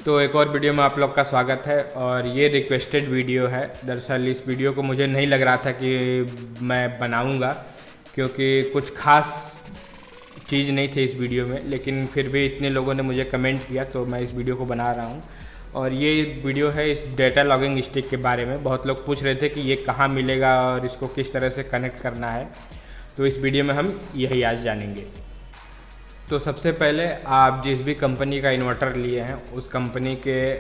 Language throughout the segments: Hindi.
तो एक और वीडियो में आप लोग का स्वागत है और ये रिक्वेस्टेड वीडियो है। दरअसल इस वीडियो को मुझे नहीं लग रहा था कि मैं बनाऊंगा, क्योंकि कुछ खास चीज़ नहीं थी इस वीडियो में, लेकिन फिर भी इतने लोगों ने मुझे कमेंट किया तो मैं इस वीडियो को बना रहा हूँ। और ये वीडियो है इस डेटा लॉगिंग स्टिक के बारे में। बहुत लोग पूछ रहे थे कि ये कहाँ मिलेगा और इसको किस तरह से कनेक्ट करना है, तो इस वीडियो में हम यही आज जानेंगे। तो सबसे पहले आप जिस भी कंपनी का इन्वर्टर लिए हैं उस कंपनी के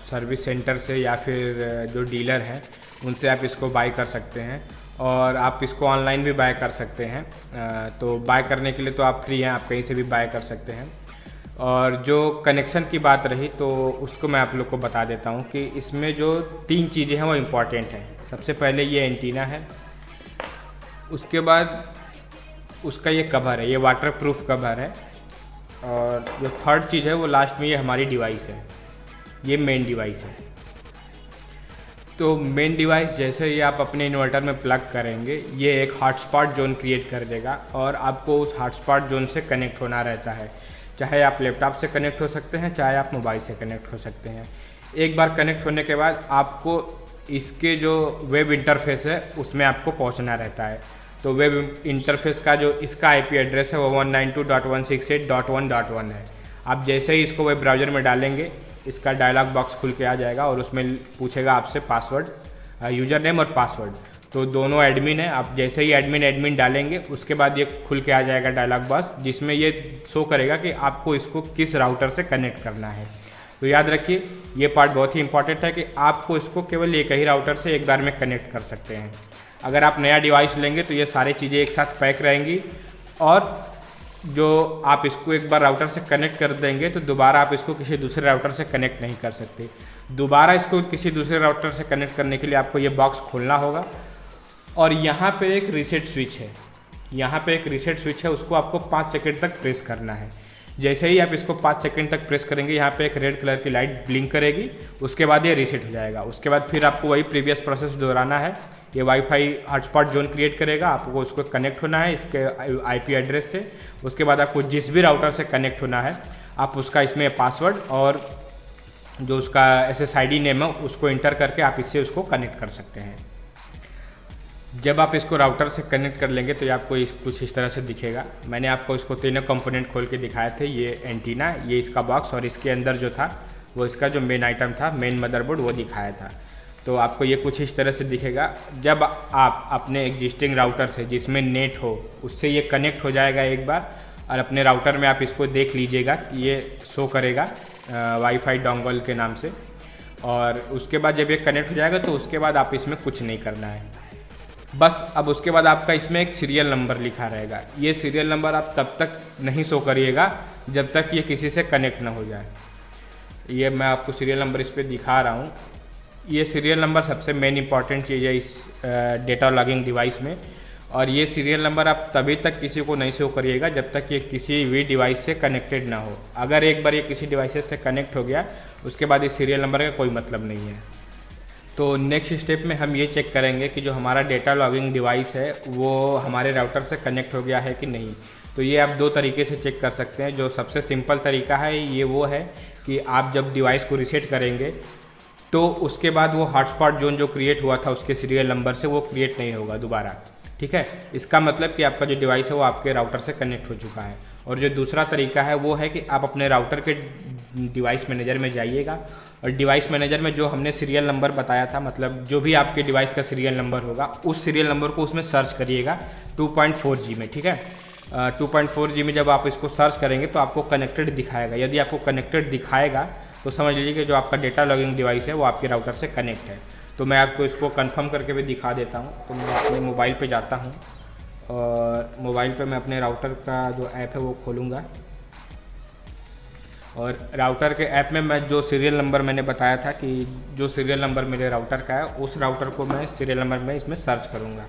सर्विस सेंटर से या फिर जो डीलर हैं उनसे आप इसको बाय कर सकते हैं, और आप इसको ऑनलाइन भी बाय कर सकते हैं। तो बाय करने के लिए तो आप फ्री हैं, आप कहीं से भी बाय कर सकते हैं। और जो कनेक्शन की बात रही तो उसको मैं आप लोग को बता देता हूँ कि इसमें जो 3 चीज़ें हैं वो इम्पॉर्टेंट हैं। सबसे पहले ये एंटीना है, उसके बाद उसका ये कवर है, ये वाटर प्रूफ कवर है, और जो थर्ड चीज़ है वो लास्ट में ये हमारी डिवाइस है, ये मेन डिवाइस है। तो मेन डिवाइस जैसे ही आप अपने इन्वर्टर में प्लग करेंगे ये एक हॉटस्पॉट जोन क्रिएट कर देगा और आपको उस हॉटस्पॉट जोन से कनेक्ट होना रहता है। चाहे आप लैपटॉप से कनेक्ट हो सकते हैं, चाहे आप मोबाइल से कनेक्ट हो सकते हैं। एक बार कनेक्ट होने के बाद आपको इसके जो वेब इंटरफेस है उसमें आपको पहुंचना रहता है। तो वेब इंटरफेस का जो इसका आईपी एड्रेस है वो 192.168.1.1 है। आप जैसे ही इसको वेब ब्राउज़र में डालेंगे इसका डायलॉग बॉक्स खुल के आ जाएगा और उसमें पूछेगा आपसे पासवर्ड, यूज़र नेम और पासवर्ड। तो दोनों एडमिन है, आप जैसे ही एडमिन डालेंगे उसके बाद ये खुल के आ जाएगा डायलॉग बॉक्स, जिसमें ये शो करेगा कि आपको इसको किस राउटर से कनेक्ट करना है। तो याद रखिए ये पार्ट बहुत ही इंपॉर्टेंट है कि आपको इसको केवल एक ही राउटर से एक बार में कनेक्ट कर सकते हैं। अगर आप नया डिवाइस लेंगे तो ये सारी चीज़ें एक साथ पैक रहेंगी, और जो आप इसको एक बार राउटर से कनेक्ट कर देंगे तो दोबारा आप इसको किसी दूसरे राउटर से कनेक्ट नहीं कर सकते। दोबारा इसको किसी दूसरे राउटर से कनेक्ट करने के लिए आपको ये बॉक्स खोलना होगा, और यहाँ पे एक रीसेट स्विच है, यहाँ पे एक रीसेट स्विच है, उसको आपको 5 सेकंड तक प्रेस करना है। जैसे ही आप इसको 5 सेकंड तक प्रेस करेंगे यहाँ पे एक रेड कलर की लाइट ब्लिंक करेगी, उसके बाद ये रीसेट हो जाएगा। उसके बाद फिर आपको वही प्रीवियस प्रोसेस दोहराना है। ये वाईफाई हॉटस्पॉट जोन क्रिएट करेगा, आपको उसको कनेक्ट होना है इसके आईपी एड्रेस से। उसके बाद आपको जिस भी राउटर से कनेक्ट होना है आप उसका इसमें पासवर्ड और जो उसका SSID नेम है उसको इंटर करके आप इससे उसको कनेक्ट कर सकते हैं। जब आप इसको राउटर से कनेक्ट कर लेंगे तो ये आपको कुछ इस तरह से दिखेगा। मैंने आपको इसको तीनों कंपोनेंट खोल के दिखाए थे, ये एंटीना, ये इसका बॉक्स, और इसके अंदर जो था वो इसका जो मेन आइटम था, मेन मदरबोर्ड, वो दिखाया था। तो आपको ये कुछ इस तरह से दिखेगा। जब आप अपने एग्जिस्टिंग राउटर से जिसमें नेट हो उससे ये कनेक्ट हो जाएगा एक बार, और अपने राउटर में आप इसको देख लीजिएगा कि ये शो करेगा वाईफाई डोंगल के नाम से। और उसके बाद जब ये कनेक्ट हो जाएगा तो उसके बाद आप इसमें कुछ नहीं करना है बस। अब उसके बाद आपका इसमें एक सीरियल नंबर लिखा रहेगा। ये सीरियल नंबर आप तब तक नहीं शो करिएगा जब तक ये किसी से कनेक्ट ना हो जाए। ये मैं आपको सीरियल नंबर इस पर दिखा रहा हूँ। ये सीरियल नंबर सबसे मेन इंपॉर्टेंट चीज़ है इस डेटा लॉगिंग डिवाइस में, और ये सीरियल नंबर आप तभी तक किसी को नहीं शो करिएगा जब तक ये किसी भी डिवाइस से कनेक्टेड ना हो। अगर एक बार ये किसी डिवाइस से कनेक्ट हो गया उसके बाद इस सीरियल नंबर का कोई मतलब नहीं है। तो नेक्स्ट स्टेप में हम ये चेक करेंगे कि जो हमारा डेटा लॉगिंग डिवाइस है वो हमारे राउटर से कनेक्ट हो गया है कि नहीं। तो ये आप 2 तरीके से चेक कर सकते हैं। जो सबसे सिंपल तरीका है ये वो है कि आप जब डिवाइस को रीसेट करेंगे तो उसके बाद वो हॉटस्पॉट जोन जो क्रिएट हुआ था उसके सीरियल नंबर से वो क्रिएट नहीं होगा दोबारा, ठीक है। इसका मतलब कि आपका जो डिवाइस है वो आपके राउटर से कनेक्ट हो चुका है। और जो दूसरा तरीका है वो है कि आप अपने राउटर के डिवाइस मैनेजर में जाइएगा, और डिवाइस मैनेजर में जो हमने सीरियल नंबर बताया था, मतलब जो भी आपके डिवाइस का सीरियल नंबर होगा उस सीरियल नंबर को उसमें सर्च करिएगा 2.4G में, ठीक है। 2.4G में जब आप इसको सर्च करेंगे तो आपको कनेक्टेड दिखाएगा। यदि आपको कनेक्टेड दिखाएगा तो समझ लीजिए कि जो आपका डेटा लॉगिंग डिवाइस है वो आपके राउटर से कनेक्ट है। तो मैं आपको इसको कंफर्म करके भी दिखा देता हूँ। तो मैं अपने मोबाइल पे जाता हूँ और मोबाइल पे मैं अपने राउटर का जो ऐप है वो खोलूँगा, और राउटर के ऐप में मैं जो सीरियल नंबर मैंने बताया था कि जो सीरियल नंबर मेरे राउटर का है उस राउटर को मैं सीरियल नंबर में इसमें सर्च करूँगा।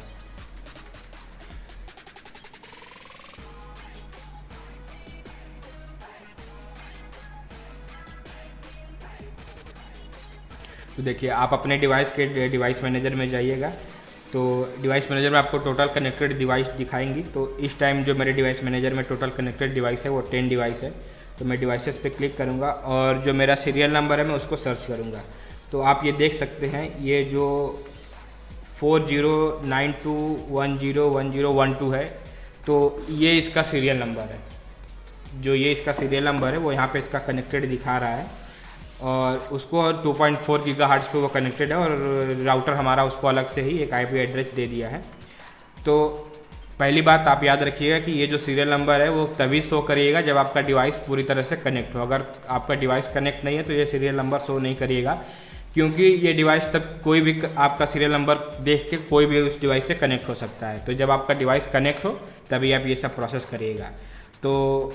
तो देखिए आप अपने डिवाइस के डिवाइस मैनेजर में जाइएगा, तो डिवाइस मैनेजर में आपको टोटल कनेक्टेड डिवाइस दिखाएंगी। तो इस टाइम जो मेरे डिवाइस मैनेजर में टोटल कनेक्टेड डिवाइस है वो 10 डिवाइस है। तो मैं डिवाइसेस पे क्लिक करूँगा और जो मेरा सीरियल नंबर है मैं उसको सर्च करूँगा। तो आप ये देख सकते हैं ये जो 4092101012 है, तो ये इसका सीरियल नंबर है। जो ये इसका सीरियल नंबर है वो यहाँ पे इसका कनेक्टेड दिखा रहा है और उसको 2.4 गीगाहर्ट्ज़ पे वो कनेक्टेड है और राउटर हमारा उसको अलग से ही एक आईपी एड्रेस दे दिया है। तो पहली बात आप याद रखिएगा कि ये जो सीरियल नंबर है वो तभी शो करिएगा जब आपका डिवाइस पूरी तरह से कनेक्ट हो। अगर आपका डिवाइस कनेक्ट नहीं है तो ये सीरियल नंबर शो नहीं करिएगा, क्योंकि ये डिवाइस तब कोई भी आपका सीरियल नंबर देख के कोई भी उस डिवाइस से कनेक्ट हो सकता है। तो जब आपका डिवाइस कनेक्ट हो तभी आप ये सब प्रोसेस करिएगा। तो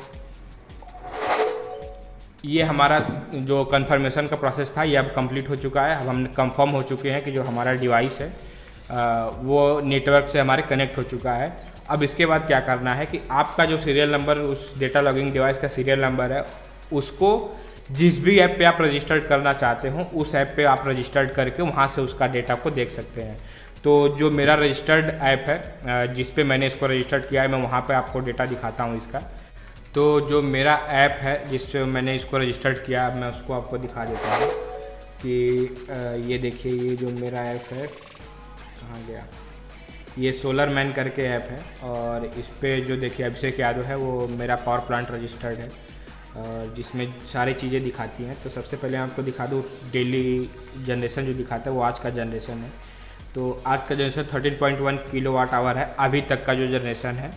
ये हमारा जो कंफर्मेशन का प्रोसेस था ये अब कंप्लीट हो चुका है। अब हम कंफर्म हो चुके हैं कि जो हमारा डिवाइस है वो नेटवर्क से हमारे कनेक्ट हो चुका है। अब इसके बाद क्या करना है कि आपका जो सीरियल नंबर उस डेटा लॉगिंग डिवाइस का सीरियल नंबर है उसको जिस भी ऐप पे आप रजिस्टर्ड करना चाहते हो उस ऐप पे आप रजिस्टर्ड करके वहाँ से उसका डेटा को देख सकते हैं। तो जो मेरा रजिस्टर्ड ऐप है जिस पे मैंने इसको रजिस्टर्ड किया है मैं वहाँ पे आपको डेटा दिखाता हूँ इसका। तो जो मेरा ऐप है जिस पे मैंने इसको रजिस्टर्ड किया मैं उसको आपको दिखा देता हूँ कि ये देखिए ये जो मेरा ऐप है कहाँ गया, ये सोलर मैन करके ऐप है और इस पे जो देखिए अभिषेक यादव है वो मेरा पावर प्लांट रजिस्टर्ड है और जिसमें सारी चीज़ें दिखाती हैं। तो सबसे पहले आपको दिखा दूँ डेली जनरेशन जो दिखाता है वो आज का जनरेशन है। तो आज का जनरेशन 13.1 किलोवाट आवर है, अभी तक का जो जनरेशन है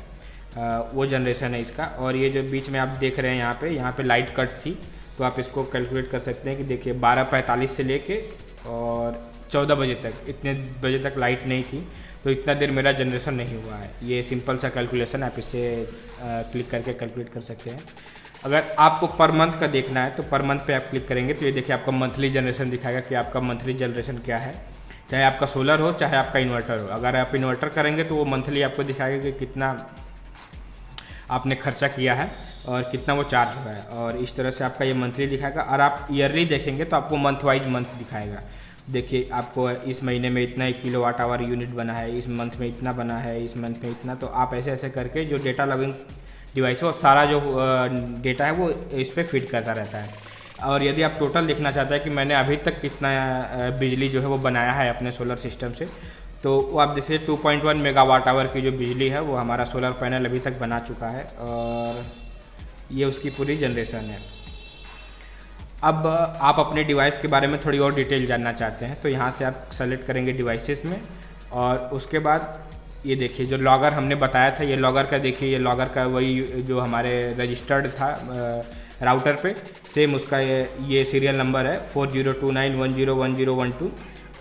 वो जनरेशन है इसका। और ये जो बीच में आप देख रहे हैं यहाँ पे लाइट कट थी, तो आप इसको कैलकुलेट कर सकते हैं कि देखिए 12:45 से लेके और 14 बजे तक, इतने बजे तक लाइट नहीं थी, तो इतना देर मेरा जनरेशन नहीं हुआ है। ये सिंपल सा कैलकुलेशन आप इससे क्लिक करके कैलकुलेट कर सकते हैं। अगर आपको पर मंथ का देखना है तो पर मंथ पे आप क्लिक करेंगे तो ये देखिए आपका मंथली जनरेशन दिखाएगा कि आपका मंथली जनरेशन क्या है, चाहे आपका सोलर हो चाहे आपका इन्वर्टर हो। अगर आप इन्वर्टर करेंगे तो वो मंथली आपको दिखाएगा कि कितना आपने खर्चा किया है और कितना वो चार्ज हुआ है, और इस तरह से आपका ये मंथली दिखाएगा। और आप ईयरली देखेंगे तो आपको मंथ वाइज मंथ दिखाएगा। देखिए आपको इस महीने में इतना 1 किलोवाट आवर यूनिट बना है, इस मंथ में इतना बना है, इस मंथ में इतना। तो आप ऐसे ऐसे करके जो डेटा लॉगिंग डिवाइस है वो सारा जो डेटा है वो इस पर फिट करता रहता है। और यदि आप टोटल देखना चाहते हैं कि मैंने अभी तक कितना बिजली जो है वो बनाया है अपने सोलर सिस्टम से, तो वो आप देखिए 2.1 मेगावाट आवर की जो बिजली है वो हमारा सोलर पैनल अभी तक बना चुका है और ये उसकी पूरी जनरेशन है। अब आप अपने डिवाइस के बारे में थोड़ी और डिटेल जानना चाहते हैं तो यहाँ से आप सेलेक्ट करेंगे डिवाइसेस में और उसके बाद ये देखिए जो लॉगर हमने बताया था, ये लॉगर का देखिए, ये लॉगर का वही जो हमारे रजिस्टर्ड था राउटर पे, सेम उसका ये सीरियल नंबर है 4029101012।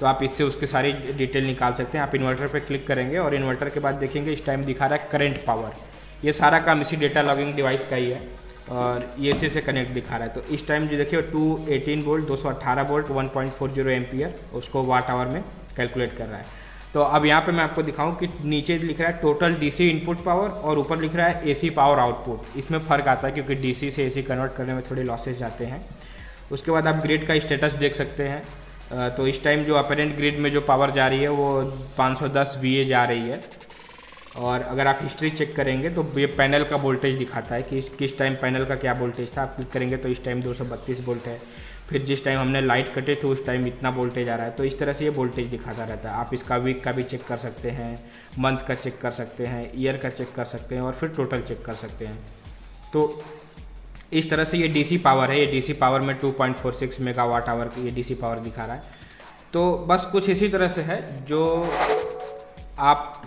तो आप इससे उसके सारी डिटेल निकाल सकते हैं। आप इन्वर्टर पे क्लिक करेंगे और इन्वर्टर के बाद देखेंगे इस टाइम दिखा रहा है करंट पावर। ये सारा काम इसी डेटा लॉगिंग डिवाइस का ही है और ये इसी से कनेक्ट दिखा रहा है। तो इस टाइम जो देखिए 218 वोल्ट 218 वोल्ट 1.40 एम्पियर उसको वाट आवर में कैलकुलेट कर रहा है। तो अब यहाँ पे मैं आपको दिखाऊं कि नीचे लिख रहा है टोटल डीसी इनपुट पावर और ऊपर लिख रहा है एसी पावर आउटपुट। इसमें फ़र्क आता है क्योंकि डीसी से एसी कन्वर्ट करने में थोड़े लॉसेस जाते हैं। उसके बाद आप ग्रिड का स्टेटस देख सकते हैं। तो इस टाइम जो अपेरेंट ग्रिड में जो पावर जा रही है वो 510 VA जा रही है। और अगर आप हिस्ट्री चेक करेंगे तो ये पैनल का वोल्टेज दिखाता है कि किस टाइम पैनल का क्या वोल्टेज था। आप क्लिक करेंगे तो इस टाइम 232 वोल्ट है, फिर जिस टाइम हमने लाइट कटे थे उस टाइम इतना वोल्टेज आ रहा है। तो इस तरह से ये वोल्टेज दिखाता रहता है। आप इसका वीक का भी चेक कर सकते हैं, मंथ का चेक कर सकते हैं, ईयर का चेक कर सकते हैं और फिर टोटल चेक कर सकते हैं। तो इस तरह से ये डीसी पावर है। ये डीसी पावर में 2.46 मेगावाट आवर की ये डीसी पावर दिखा रहा है। तो बस कुछ इसी तरह से है जो आप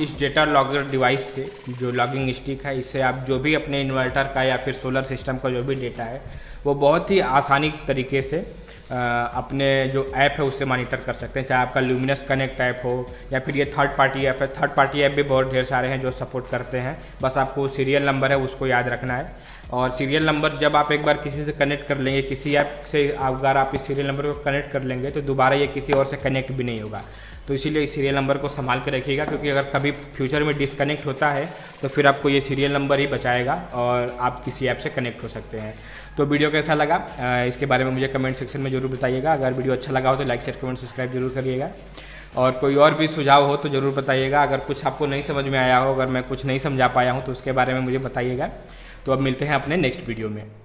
इस डेटा लॉगर डिवाइस से, जो लॉगिंग स्टिक है, इससे आप जो भी अपने इन्वर्टर का या फिर सोलर सिस्टम का जो भी डेटा है वो बहुत ही आसानी तरीके से अपने जो ऐप है उससे मॉनिटर कर सकते हैं। चाहे आपका ल्यूमिनस कनेक्ट ऐप हो या फिर ये थर्ड पार्टी ऐप है। थर्ड पार्टी ऐप भी बहुत ढेर सारे हैं जो सपोर्ट करते हैं। बस आपको सीरियल नंबर है उसको याद रखना है और सीरियल नंबर जब आप एक बार किसी से कनेक्ट कर लेंगे, किसी ऐप से अगर आप इस सीरियल नंबर को कनेक्ट कर लेंगे तो दोबारा ये किसी और से कनेक्ट भी नहीं होगा। तो इसीलिए इस सीरियल नंबर को संभाल के रखिएगा, क्योंकि अगर कभी फ्यूचर में डिसकनेक्ट होता है तो फिर आपको ये सीरियल नंबर ही बचाएगा और आप किसी ऐप से कनेक्ट हो सकते हैं। तो वीडियो कैसा लगा इसके बारे में मुझे कमेंट सेक्शन में ज़रूर बताइएगा। अगर वीडियो अच्छा लगा हो तो लाइक शेयर कमेंट सब्सक्राइब जरूर करिएगा और कोई और भी सुझाव हो तो ज़रूर बताइएगा। अगर कुछ आपको नहीं समझ में आया हो, अगर मैं कुछ नहीं समझा पाया हूँ तो उसके बारे में मुझे बताइएगा। तो अब मिलते हैं अपने नेक्स्ट वीडियो में।